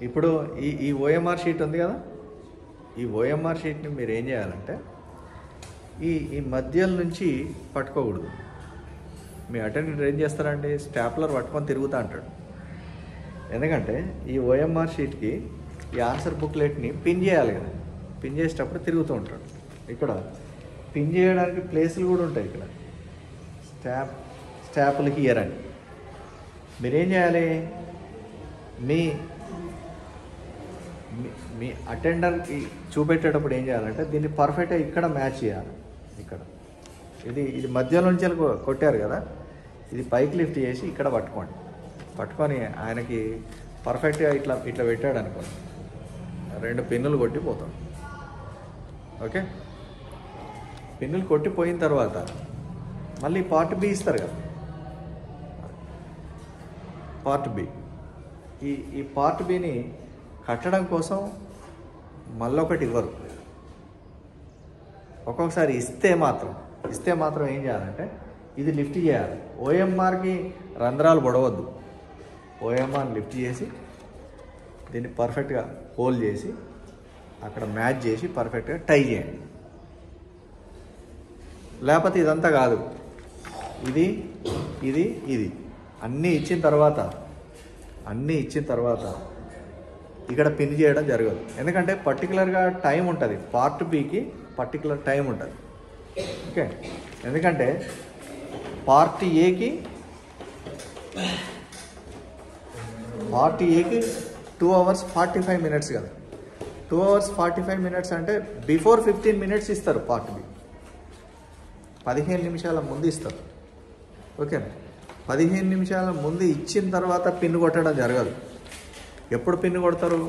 ఇప్పుడు ఈ OMR sheet ఉంది కదా, ఈ ఓఎంఆర్ షీట్ని మీరు ఏం చేయాలంటే ఈ మధ్యల నుంచి పట్టుకోకూడదు. మీ అటెండెంట్ ఏం చేస్తారండి, స్టాప్లర్ పట్టుకొని తిరుగుతూ అంటాడు. ఎందుకంటే ఈ ఓఎంఆర్ షీట్కి ఈ ఆన్సర్ బుక్లెట్ని పిన్ చేయాలి కదా, పిన్ చేసేటప్పుడు తిరుగుతూ ఉంటాడు. ఇక్కడ పిన్ చేయడానికి ప్లేసులు కూడా ఉంటాయి. ఇక్కడ స్టాప్లకి ఇయరండి. మీరేం చేయాలి, మీ మీ అటెండర్కి చూపెట్టేటప్పుడు ఏం చేయాలంటే దీన్ని పర్ఫెక్ట్గా ఇక్కడ మ్యాచ్ చేయాలి. ఇక్కడ ఇది మధ్యలో నుంచి కొట్టారు కదా, ఇది పైకి లిఫ్ట్ చేసి ఇక్కడ పట్టుకొని ఆయనకి పర్ఫెక్ట్గా ఇట్లా పెట్టాడు అనుకోండి, 2 పిన్నులు కొట్టి పోతాం. ఓకే, పిన్నులు కొట్టిపోయిన తర్వాత మళ్ళీ పార్ట్ బి ఇస్తారు కదా, పార్ట్ బి. ఈ పార్ట్ బిని కట్టడం కోసం మళ్ళీ ఒకటి ఇవ్వరు. ఒక్కొక్కసారి ఇస్తే మాత్రం ఏం చేయాలంటే ఇది లిఫ్ట్ చేయాలి. ఓఎంఆర్కి రంధ్రాలు పొడవద్దు. ఓఎంఆర్ని లిఫ్ట్ చేసి దీన్ని పర్ఫెక్ట్గా హోల్డ్ చేసి అక్కడ మ్యాచ్ చేసి పర్ఫెక్ట్గా టై చేయండి. లేకపోతే ఇదంతా కాదు, ఇది అన్నీ ఇచ్చిన తర్వాత ఇక్కడ పిన్ చేయడం జరగదు. ఎందుకంటే పర్టికులర్గా టైం ఉంటుంది, పార్ట్ బికి పర్టికులర్ టైం ఉంటుంది. ఓకే, ఎందుకంటే పార్ట్ ఏకి 2 hours 45 minutes కదా. 2 hours 45 minutes అంటే బిఫోర్ 15 minutes ఇస్తారు. పార్ట్ బి 15 నిమిషాల ముందు ఇస్తారు. ఓకేనా, 15 నిమిషాల ముందు ఇచ్చిన తర్వాత పిన్ కొట్టడం జరగదు. ఎప్పుడు పిన్ కొడతారు,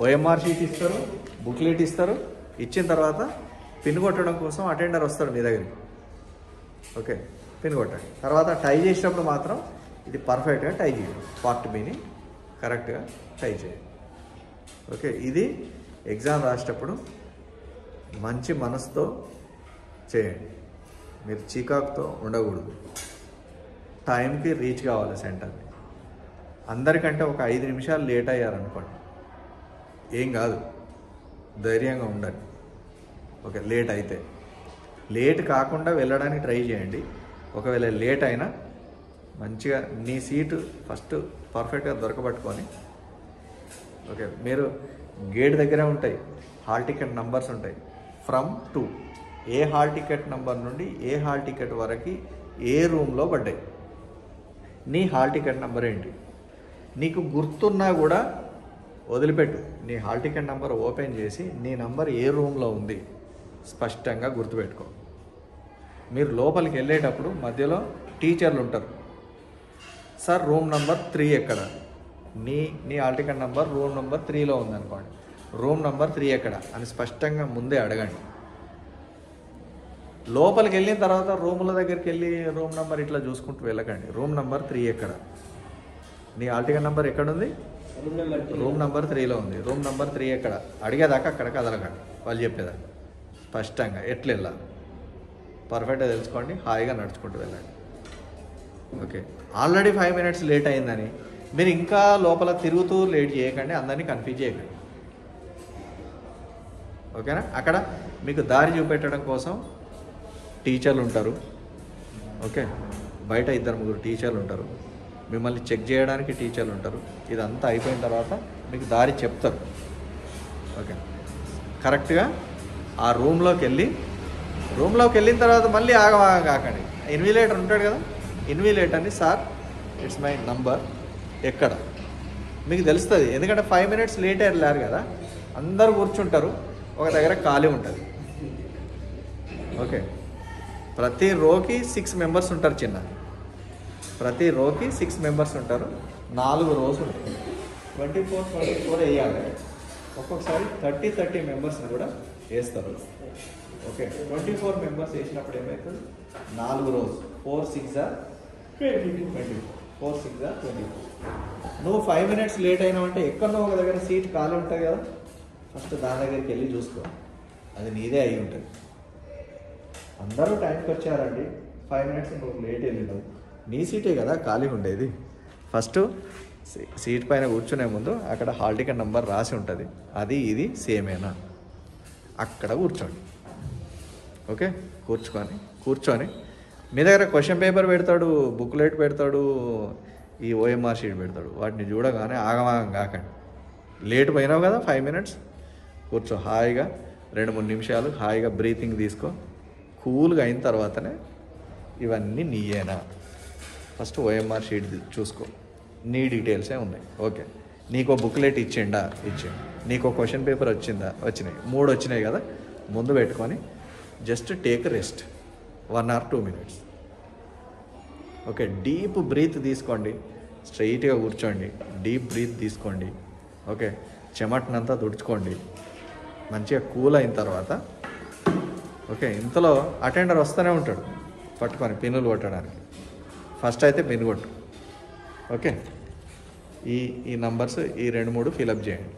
ఓఎంఆర్ షీట్ ఇస్తారు, బుక్లెట్ ఇస్తారు, ఇచ్చిన తర్వాత పిన్ కొట్టడం కోసం అటెండర్ వస్తాడు మీ దగ్గరికి. ఓకే, పిన్ కొట్టండి. తర్వాత టై చేసేటప్పుడు మాత్రం ఇది పర్ఫెక్ట్గా టై చేయండి, పార్ట్ బిని కరెక్ట్గా టై చేయండి. ఓకే, ఇది ఎగ్జామ్ రాసేటప్పుడు మంచి మనసుతో చేయండి. మీరు చికాకుతో ఉండకూడదు. టైంకి రీచ్ కావాలి సెంటర్ని. అందరికంటే ఒక 5 నిమిషాలు లేట్ అయ్యారనుకోండి, ఏం కాదు, ధైర్యంగా ఉండండి. ఓకే, లేట్ కాకుండా వెళ్ళడానికి ట్రై చేయండి. ఒకవేళ లేట్ అయినా మంచిగా నీ సీటు ఫస్ట్ పర్ఫెక్ట్గా దొరకబట్టుకొని, ఓకే, మీరు గేట్ దగ్గరే ఉంటాయి, హాల్ టికెట్ నంబర్స్ ఉంటాయి. From to A hall ticket number నుండి ఏ హాల్ టికెట్ వరకు ఏ రూమ్లో పడ్డాయి, నీ హాల్ టికెట్ నెంబర్ ఏంటి, నీకు గుర్తున్నా కూడా వదిలిపెట్టు. నీ హాల్ టికెట్ నెంబర్ ఓపెన్ చేసి నీ నంబర్ ఏ రూమ్లో ఉంది స్పష్టంగా గుర్తుపెట్టుకో. మీరు లోపలికి వెళ్ళేటప్పుడు మధ్యలో టీచర్లు ఉంటారు. సార్ రూమ్ నెంబర్ 3 ఎక్కడ, నీ hall ticket number room number 3లో ఉందనుకోండి, రూమ్ నెంబర్ 3 ఎక్కడ అని స్పష్టంగా ముందే అడగండి. లోపలికి వెళ్ళిన తర్వాత రూముల దగ్గరికి వెళ్ళి రూమ్ నెంబర్ ఇట్లా చూసుకుంటూ వెళ్ళకండి. రూమ్ నెంబర్ 3 ఎక్కడ, నీ హాల్ టికెట్ నెంబర్ ఎక్కడుంది, రూమ్ నెంబర్ 3లో ఉంది, రూమ్ నెంబర్ 3 ఎక్కడ అడిగేదాకా అక్కడ కదలకండి. వాళ్ళు చెప్పేదాకా స్పష్టంగా ఎట్లా వెళ్ళాలి పర్ఫెక్ట్గా తెలుసుకోండి. హాయిగా నడుచుకుంటూ వెళ్ళండి. ఓకే, ఆల్రెడీ 5 minutes లేట్ అయిందని మీరు ఇంకా లోపల తిరుగుతూ లేట్ చేయకండి, అందరినీ కన్ఫ్యూజ్ చేయకండి. ఓకేనా, అక్కడ మీకు దారి చూపెట్టడం కోసం టీచర్లు ఉంటారు. ఓకే, బయట 2-3 టీచర్లు ఉంటారు, మిమ్మల్ని చెక్ చేయడానికి టీచర్లు ఉంటారు. ఇదంతా అయిపోయిన తర్వాత మీకు దారి చెప్తారు. ఓకే, కరెక్ట్గా ఆ రూమ్లోకి వెళ్ళిన తర్వాత మళ్ళీ ఆగమాగం కాకండి. ఇన్విజిలేటర్ ఉంటాడు కదా, ఇన్విజిలేటర్ని సార్ ఇట్స్ మై నంబర్ ఎక్కడ మీకు తెలుస్తుంది. ఎందుకంటే 5 minutes లేట్ వెళ్ళారు కదా, అందరూ కూర్చుంటారు, ఒక దగ్గర ఖాళీ ఉంటుంది. ఓకే, ప్రతి రోకి 6 members ఉంటారు. ప్రతి రోకి 6 members ఉంటారు. 4 rows ఉంటాయి. 24 వేయాలి. ఒక్కొక్కసారి 30 members కూడా వేస్తారు. ఓకే, 24 members వేసినప్పుడు ఏమవుతుంది, 4 rows 4 6 are 24. 4 6 are 24. నువ్వు 5 minutes లేట్ అయినావంటే ఎక్కడో ఒక దగ్గర సీట్ ఖాళీ ఉంటుంది కదా, ఫస్ట్ దాని దగ్గరికి వెళ్ళి చూసుకో, అది నీదే అయి ఉంటుంది. అందరూ టైంకి వచ్చారండి, 5 minutes ఇంకొక లేట్ వెళ్ళినావు, నీ సీటే కదా ఖాళీ ఉండేది. ఫస్ట్ సీట్ పైన కూర్చునే ముందు అక్కడ హాల్ టికెట్ నెంబర్ రాసి ఉంటుంది, అది ఇది సేమేనా, అక్కడ కూర్చోండి. ఓకే, కూర్చొని మీ దగ్గర క్వశ్చన్ పేపర్ పెడతాడు, బుక్లెట్ పెడతాడు, ఈ ఓఎంఆర్ షీట్ పెడతాడు. వాటిని చూడగానే ఆగమాగం కాకండి. లేట్ పోయినావు కదా 5 minutes, కూర్చో హాయిగా 2-3 నిమిషాలు హాయిగా బ్రీతింగ్ తీసుకో. కూల్గా అయిన తర్వాతనే ఇవన్నీ నీయేనా. ఫస్ట్ ఓఎంఆర్ షీట్ చూసుకో, నీ డీటెయిల్సే ఉన్నాయి. ఓకే, నీకో బుక్లెట్ ఇచ్చిండు, నీకో క్వశ్చన్ పేపర్ వచ్చినాయి 3 వచ్చినాయి కదా, ముందు పెట్టుకొని just take rest 1 or 2 minutes. Okay, deep breath తీసుకోండి, స్ట్రైట్గా కూర్చోండి, డీప్ బ్రీత్ తీసుకోండి. ఓకే, చెమటనంతా తుడుచుకోండి, మంచిగా కూల్ అయిన తర్వాత ఓకే, ఇంతలో అటెండర్ వస్తూనే ఉంటాడు పట్టుకొని పిన్నులు కొట్టడానికి. ఫస్ట్ అయితే పిన్ కొట్టు. ఓకే, ఈ నంబర్స్ ఈ 2-3 ఫిలప్ చేయండి.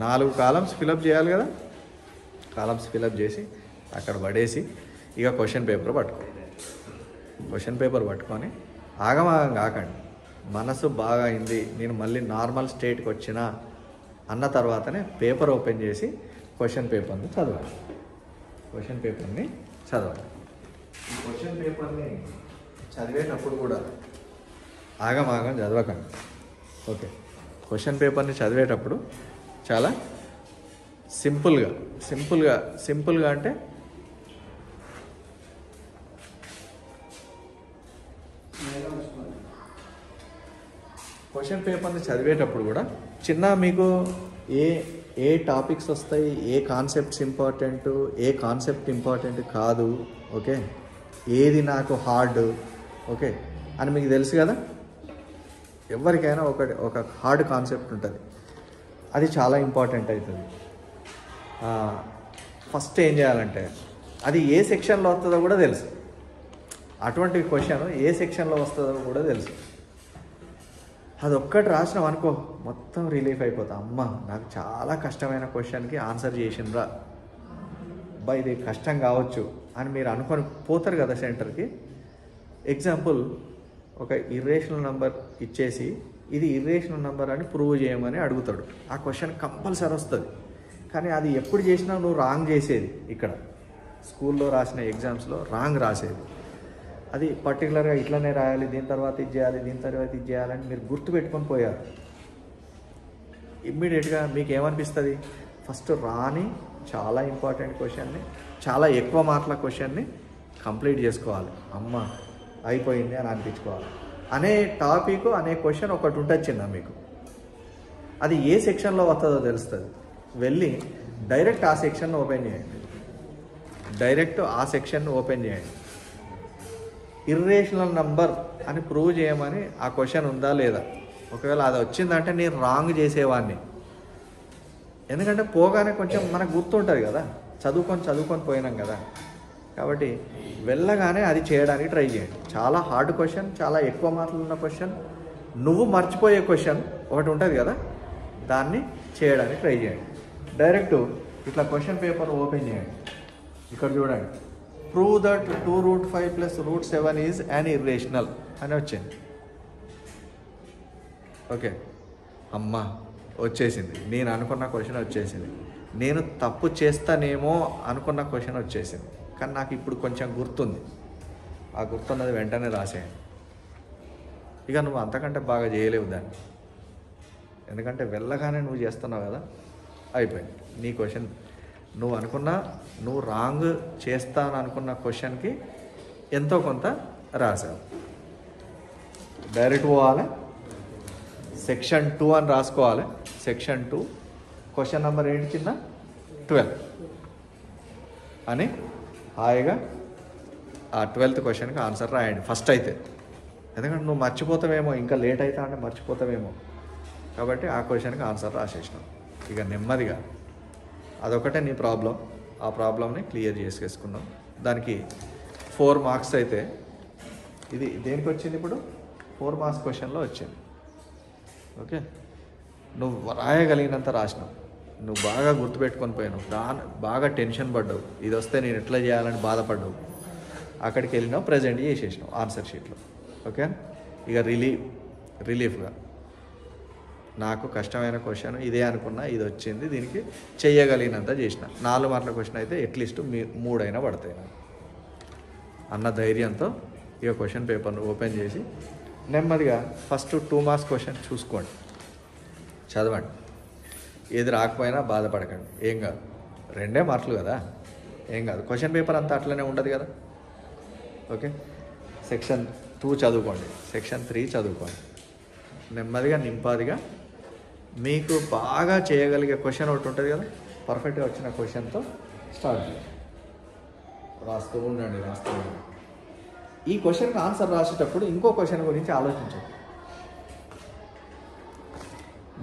4 కాలమ్స్ ఫిలప్ చేయాలి కదా, కాలమ్స్ ఫిలప్ చేసి అక్కడ పడేసి ఇక క్వశ్చన్ పేపర్ పట్టుకొని ఆగమాగం కాకండి. మనసు బాగా అయింది, నేను మళ్ళీ నార్మల్ స్టేట్కి వచ్చినా అన్న తర్వాతనే పేపర్ ఓపెన్ చేసి క్వశ్చన్ పేపర్ని చదవాలి. ఈ క్వశ్చన్ పేపర్ని చదివేటప్పుడు కూడా ఆగమాగం చదవకండి. ఓకే, క్వశ్చన్ పేపర్ని చదివేటప్పుడు చాలా సింపుల్గా అంటే క్వశ్చన్ పేపర్ని చదివేటప్పుడు కూడా చిన్న మీకు ఏ టాపిక్స్ వస్తాయి, ఏ కాన్సెప్ట్స్ ఇంపార్టెంట్, ఏ కాన్సెప్ట్ ఇంపార్టెంట్ కాదు, ఓకే, ఏది నాకు హార్డ్, ఓకే అని మీకు తెలుసు కదా. ఎవరికైనా ఒక హార్డ్ కాన్సెప్ట్ ఉంటుంది, అది చాలా ఇంపార్టెంట్ అవుతుంది. ఫస్ట్ ఏం చేయాలంటే అది ఏ సెక్షన్లో వస్తుందో కూడా తెలుసు. అటువంటి క్వశ్చన్ ఏ సెక్షన్లో వస్తుందో కూడా తెలుసు. అది ఒక్కటి రాసినాం అనుకో మొత్తం రిలీఫ్ అయిపోతా. అమ్మ నాకు చాలా కష్టమైన క్వశ్చన్కి ఆన్సర్ చేసిండ్రా, అబ్బా ఇది కష్టం కావచ్చు అని మీరు అనుకొని పోతారు కదా సెంటర్కి. ఎగ్జాంపుల్, ఒక ఇర్రేషనల్ నెంబర్ ఇచ్చేసి ఇది ఇర్రేషనల్ నెంబర్ అని ప్రూవ్ చేయమని అడుగుతాడు. ఆ క్వశ్చన్ కంపల్సరీ వస్తుంది. కానీ అది ఎప్పుడు చేసినా నువ్వు రాంగ్ చేసేది. ఇక్కడ స్కూల్లో రాసిన ఎగ్జామ్స్లో రాంగ్ రాసేది. అది పర్టికులర్గా ఇట్లనే రాయాలి, దీని తర్వాత ఇది చేయాలి, దీని తర్వాత ఇది చేయాలని మీరు గుర్తుపెట్టుకొని పోయారు. ఇమ్మీడియట్గా మీకు ఏమనిపిస్తుంది, ఫస్ట్ రాని చాలా ఇంపార్టెంట్ క్వశ్చన్ని, చాలా ఎక్కువ మార్కుల క్వశ్చన్ని కంప్లీట్ చేసుకోవాలి. అమ్మ అయిపోయింది అని అనిపించుకోవాలి. అనే టాపిక్ అనే క్వశ్చన్ ఒకటి ఉంటుంది చిన్న మీకు, అది ఏ సెక్షన్లో వస్తుందో తెలుస్తుంది. వెళ్ళి డైరెక్ట్ ఆ సెక్షన్ను ఓపెన్ చేయండి. ఇర్రేషనల్ నంబర్ అని ప్రూవ్ చేయమని ఆ క్వశ్చన్ ఉందా లేదా. ఒకవేళ అది వచ్చిందంటే నేను రాంగ్ చేసేవాడిని. ఎందుకంటే పోగానే కొంచెం మనకు గుర్తుంటుంది కదా, చదువుకొని పోయినాం కదా. కాబట్టి వెళ్ళగానే అది చేయడానికి ట్రై చేయండి. చాలా హార్డ్ క్వశ్చన్, చాలా ఎక్కువ మార్కులు ఉన్న క్వశ్చన్, నువ్వు మర్చిపోయే క్వశ్చన్ ఒకటి ఉంటుంది కదా, దాన్ని చేయడానికి ట్రై చేయండి. డైరెక్ట్ ఇట్లా క్వశ్చన్ పేపర్ ఓపెన్ చేయండి. ఇక్కడ చూడండి, prove that 2√5 + √7 is an irrational అని వచ్చింది. ఓకే, అమ్మ వచ్చేసింది, నేను అనుకున్న క్వశ్చన్ వచ్చేసింది. నేను తప్పు చేస్తానేమో అనుకున్న క్వశ్చన్ వచ్చేసింది, కానీ నాకు ఇప్పుడు కొంచెం గుర్తుంది. ఆ గుర్తున్నది వెంటనే రాసేయండి. ఇక నువ్వు అంతకంటే బాగా చేయలేవు దాన్ని, ఎందుకంటే వెళ్ళగానే నువ్వు చేస్తున్నావు కదా, అయిపోయింది నీ క్వశ్చన్. నువ్వు రాంగ్ చేస్తాను అనుకున్న క్వశ్చన్కి ఎంతో కొంత రాసావు. డైరెక్ట్ పోవాలి, సెక్షన్ 2 అని రాసుకోవాలి. సెక్షన్ 2 క్వశ్చన్ నెంబర్ ఏంటి చిన్న 12 అని హాయిగా ఆ 12th క్వశ్చన్కి ఆన్సర్ రాయండి ఫస్ట్ అయితే. ఎందుకంటే నువ్వు మర్చిపోతావేమో, ఇంకా లేట్ అవుతా అంటే మర్చిపోతావేమో, కాబట్టి ఆ క్వశ్చన్కి ఆన్సర్ రాసేసినావు. ఇక నెమ్మదిగా అదొకటే నీ ప్రాబ్లం, ఆ ప్రాబ్లమ్ని క్లియర్ చేసేసుకున్నాం. దానికి 4 మార్క్స్ అయితే, ఇది దేనికి వచ్చింది ఇప్పుడు 4 మార్క్స్ క్వశ్చన్లో వచ్చింది. ఓకే, నువ్వు రాయగలిగినంత రాసినావు, నువ్వు బాగా గుర్తుపెట్టుకొని పోయినావు, బాగా టెన్షన్ పడ్డావు, ఇది వస్తే నేను ఎట్లా చేయాలని బాధపడ్డావు, అక్కడికి వెళ్ళినావు, ప్రజెంట్ చేసేసినావు ఆన్సర్ షీట్లో. ఓకే, ఇక రిలీఫ్గా నాకు కష్టమైన క్వశ్చన్ ఇదే అనుకున్నా, ఇది వచ్చింది, దీనికి చెయ్యగలిగినంత చేసిన. 4 మార్కుల క్వశ్చన్ అయితే అట్లీస్ట్ 3 అయినా పడతాయి నాకు అన్న ధైర్యంతో ఇక క్వశ్చన్ పేపర్ను ఓపెన్ చేసి నెమ్మదిగా ఫస్ట్ 2 మార్క్స్ క్వశ్చన్ చూసుకోండి, చదవండి. ఏది రాకపోయినా బాధపడకండి, ఏం కాదు. 2 మార్కులు కదా, ఏం కాదు. క్వశ్చన్ పేపర్ అంతా అట్లనే ఉండదు కదా. ఓకే, సెక్షన్ 2 చదువుకోండి, సెక్షన్ 3 చదువుకోండి. నెమ్మదిగా నింపాదిగా మీకు బాగా చేయగలిగే క్వశ్చన్ ఒకటి ఉంటుంది కదా, పర్ఫెక్ట్గా వచ్చిన క్వశ్చన్తో స్టార్ట్ చేయండి. రాస్తూ ఉండండి. ఈ క్వశ్చన్కి ఆన్సర్ రాసేటప్పుడు ఇంకో క్వశ్చన్ గురించి ఆలోచించండి.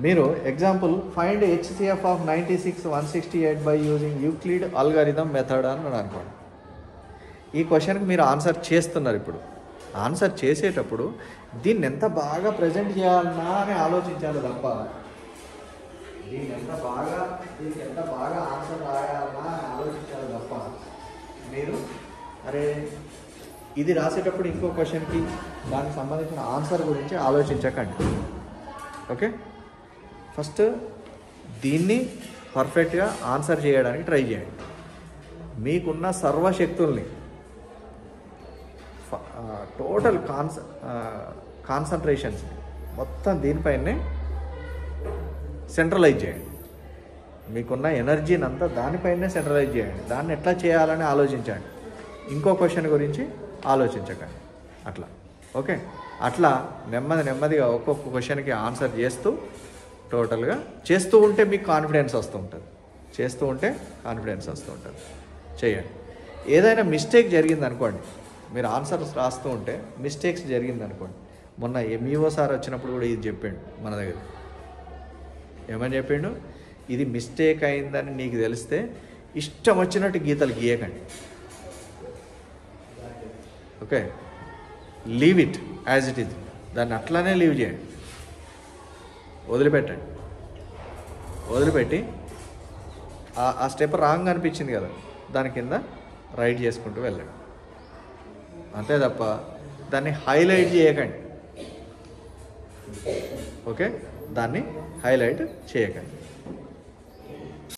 మీరు example find HCF of 96 168 by using Euclid algorithm method అని అనుకోండి. ఈ క్వశ్చన్కి మీరు ఆన్సర్ చేస్తున్నారు. ఇప్పుడు ఆన్సర్ చేసేటప్పుడు దీన్ని ఎంత బాగా ప్రజెంట్ చేయాలన్నా అని ఆలోచించాలి తప్ప దీనికి ఎంత బాగా ఆన్సర్ రాయాలన్నా అని ఆలోచించాలి తప్ప మీరు అరే ఇది రాసేటప్పుడు ఇంకో క్వశ్చన్కి దానికి సంబంధించిన ఆన్సర్ గురించి ఆలోచించకండి. ఓకే, ఫస్ట్ దీన్ని పర్ఫెక్ట్గా ఆన్సర్ చేయడానికి ట్రై చేయండి. మీకున్న సర్వశక్తుల్ని టోటల్ కాన్సన్ట్రేషన్స్ మొత్తం దీనిపైనే సెంట్రలైజ్ చేయండి. మీకున్న ఎనర్జీని అంతా దానిపైనే సెంట్రలైజ్ చేయండి. దాన్ని ఎట్లా చేయాలని ఆలోచించండి, ఇంకో క్వశ్చన్ గురించి ఆలోచించకండి. అట్లా ఓకే, అట్లా నెమ్మదిగా ఒక్కొక్క క్వశ్చన్కి ఆన్సర్ చేస్తూ టోటల్గా చేస్తూ ఉంటే మీకు కాన్ఫిడెన్స్ వస్తూ ఉంటుంది. చేయండి. ఏదైనా మిస్టేక్ జరిగింది అనుకోండి, మీరు ఆన్సర్స్ రాస్తూ ఉంటే మిస్టేక్స్ జరిగింది అనుకోండి. మొన్న MEO సార్ వచ్చినప్పుడు కూడా ఇది చెప్పిండు మన దగ్గర. ఏమని చెప్పిండు? ఇది మిస్టేక్ అయిందని నీకు తెలిస్తే ఇష్టం వచ్చినట్టు గీతలు గీయకండి. Okay, leave it as it is. దాన్ని అట్లానే లీవ్ చేయండి, వదిలిపెట్టి ఆ స్టెప్ రాంగ్ అనిపించింది కదా, దాని కింద రైట్ చేసుకుంటూ వెళ్ళండి. అంతే తప్ప దాన్ని హైలైట్ చేయకండి. ఓకే, దాన్ని హైలైట్ చేయకండి.